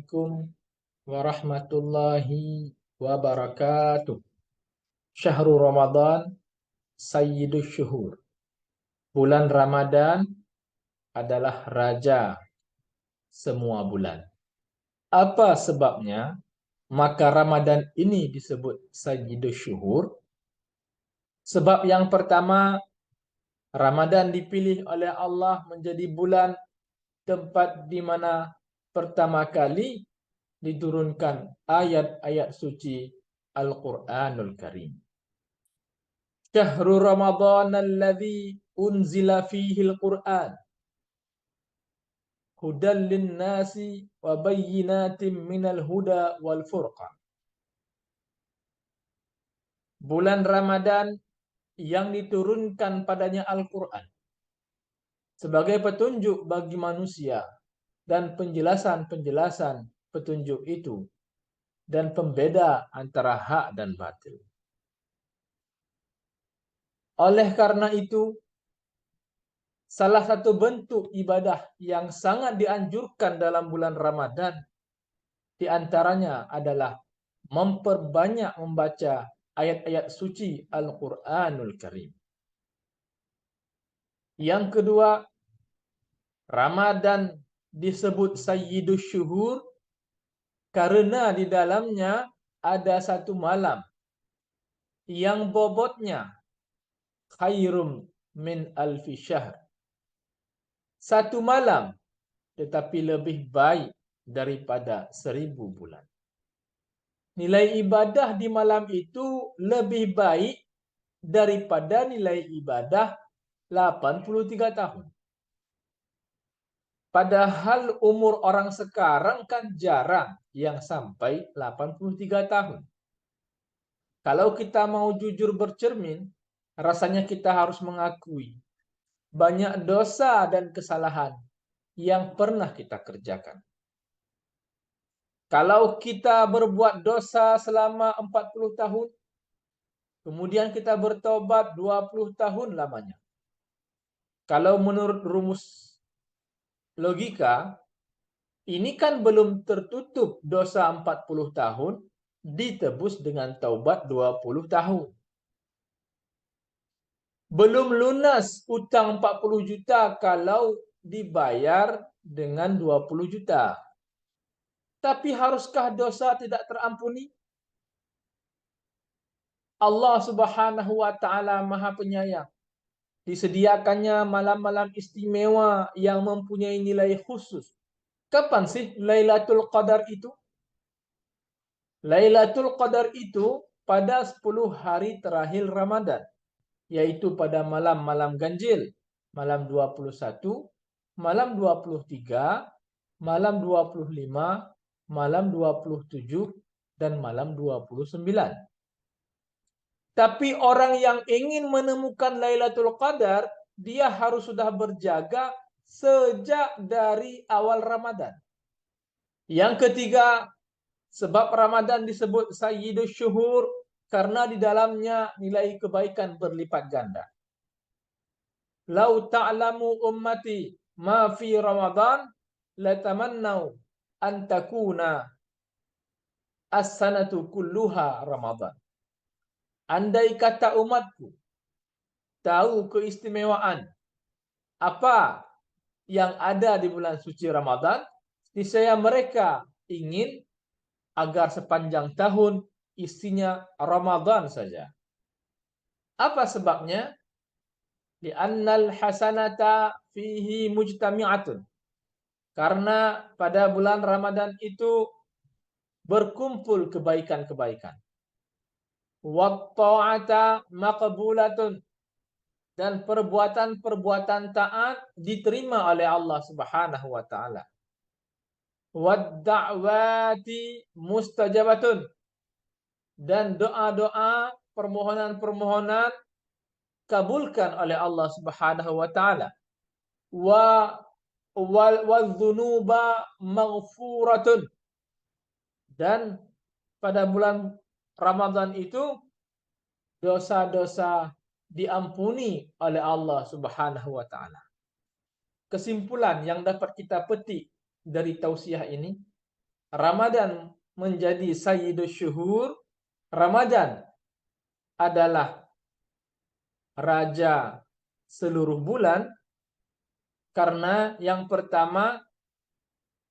Assalamualaikum warahmatullahi wabarakatuh. Syahrul Ramadan Sayyidus Syuhur. Bulan Ramadan adalah raja semua bulan. Apa sebabnya? Maka Ramadan ini disebut Sayyidus Syuhur. Sebab yang pertama, Ramadan dipilih oleh Allah menjadi bulan tempat di mana pertama kali diturunkan ayat-ayat suci Al-Quranul Karim. Syahrul Ramadan alladhi unzila fihi al-Quran hudan lin-nasi wa bayyinatin minal huda wal furqan. Bulan Ramadan yang diturunkan padanya Al-Quran sebagai petunjuk bagi manusia dan penjelasan-penjelasan petunjuk itu dan pembeda antara hak dan batil. Oleh karena itu, salah satu bentuk ibadah yang sangat dianjurkan dalam bulan Ramadan di antaranya adalah memperbanyak membaca ayat-ayat suci Al-Quranul Karim. Yang kedua, Ramadan disebut Sayyidus Syuhur karena di dalamnya ada satu malam yang bobotnya khairum min alfi syahr. Satu malam tetapi lebih baik daripada 1000 bulan. Nilai ibadah di malam itu lebih baik daripada nilai ibadah 83 tahun. Padahal umur orang sekarang kan jarang yang sampai 83 tahun. Kalau kita mau jujur bercermin, rasanya kita harus mengakui banyak dosa dan kesalahan yang pernah kita kerjakan. Kalau kita berbuat dosa selama 40 tahun, kemudian kita bertobat 20 tahun lamanya. Kalau menurut rumus logika, ini kan belum tertutup dosa 40 tahun, ditebus dengan taubat 20 tahun. Belum lunas utang 40 juta kalau dibayar dengan 20 juta. Tapi haruskah dosa tidak terampuni? Allah Subhanahu wa taala Maha Penyayang. Disediakannya malam-malam istimewa yang mempunyai nilai khusus. Kapan sih Lailatul Qadar itu? Lailatul Qadar itu pada 10 hari terakhir Ramadan, yaitu pada malam-malam ganjil, malam 21, malam 23, malam 25, malam 27, dan malam 29. Tapi orang yang ingin menemukan Lailatul Qadar, dia harus sudah berjaga sejak dari awal Ramadan. Yang ketiga, sebab Ramadan disebut Sayyidus Syuhur karena di dalamnya nilai kebaikan berlipat ganda. Lau ta'lamu ummati ma fi Ramadan latamannau an takuna as-sanatu kulluha Ramadan. Andai kata umatku tahu keistimewaan apa yang ada di bulan suci Ramadan, niscaya mereka ingin agar sepanjang tahun isinya Ramadan saja. Apa sebabnya? Li'annal hasanata fihi mujtami'atun. Karena pada bulan Ramadan itu berkumpul kebaikan-kebaikan. Wa ta'ata maqbulatun. Dan perbuatan-perbuatan taat diterima oleh Allah Subhanahu wa taala. Wad da'wati mustajabatun. Dan doa-doa, permohonan-permohonan kabulkan oleh Allah Subhanahu wa taala. Wal dzunuba maghfuratun. Dan pada bulan Ramadan itu dosa-dosa diampuni oleh Allah Subhanahu wa taala. Kesimpulan yang dapat kita petik dari tausiah ini, Ramadan menjadi sayyidus syuhur. Ramadan adalah raja seluruh bulan karena yang pertama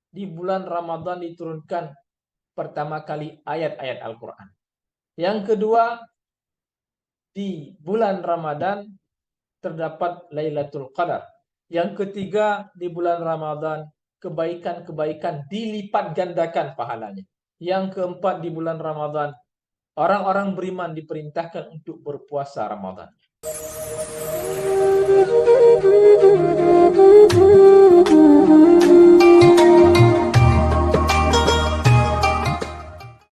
di bulan Ramadan diturunkan pertama kali ayat-ayat Al-Quran. Yang kedua, di bulan Ramadan terdapat Lailatul Qadar. Yang ketiga, di bulan Ramadan kebaikan-kebaikan dilipat gandakan pahalanya. Yang keempat, di bulan Ramadan orang-orang beriman diperintahkan untuk berpuasa Ramadan.